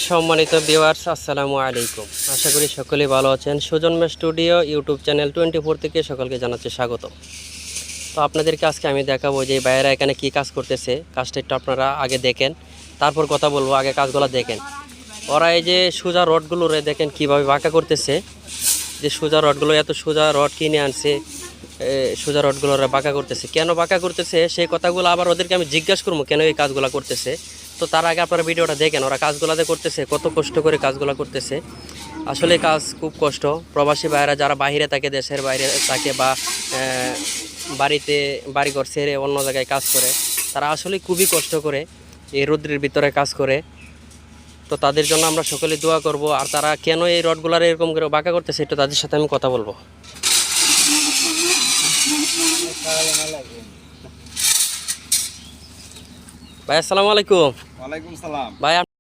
সম্মানিত ভিউয়ার্স, আসসালামু আলাইকুম। আশা করি সকলেই ভালো আছেন। সুজন স্টুডিও ইউটিউব চ্যানেল 24 থেকে সকলকে জানাচ্ছি স্বাগত। তো আপনাদেরকে আজকে আমি দেখাবো যে ভাইয়েরা এখানে কি কাজ করতেছে। কাজটা একটু আপনারা আগে দেখেন, তারপর কথা বলবো। আগে কাজগুলো দেখেন। ওরা এই যে সোজা রডগুলো দেখেন কিভাবে বাঁকা করতেছে। যে সোজা রডগুলো, এত সোজা রড কিনে আনছে, সোজা রডগুলো ওরা বাঁকা করতেছে। কেন বাঁকা করতেছে সেই কথাগুলো আবার ওদেরকে আমি জিজ্ঞাসা করবো কেন এই কাজগুলো করতেছে। তো তার আগে আপনারা ভিডিওটা দেখেন, ওরা কাজগুলোতে করতেছে, কত কষ্ট করে কাজগুলো করতেছে। আসলে কাজ খুব কষ্ট। প্রবাসী ভাইয়েরা যারা বাইরে থাকে, দেশের বাইরে থাকে বা বাড়িতে বাড়িঘর ছেড়ে অন্য জায়গায় কাজ করে, তারা আসলে খুবই কষ্ট করে এই রৌদ্রের ভিতরে কাজ করে। তো তাদের জন্য আমরা সকলে দোয়া করব। আর তারা কেন এই রডগুলার এরকম করে বাঁকা করতেছে একটু তাদের সাথে আমি কথা বলবো। ভাই আসসালামু আলাইকুম। ওয়ালাইকুম সালাম। ভাই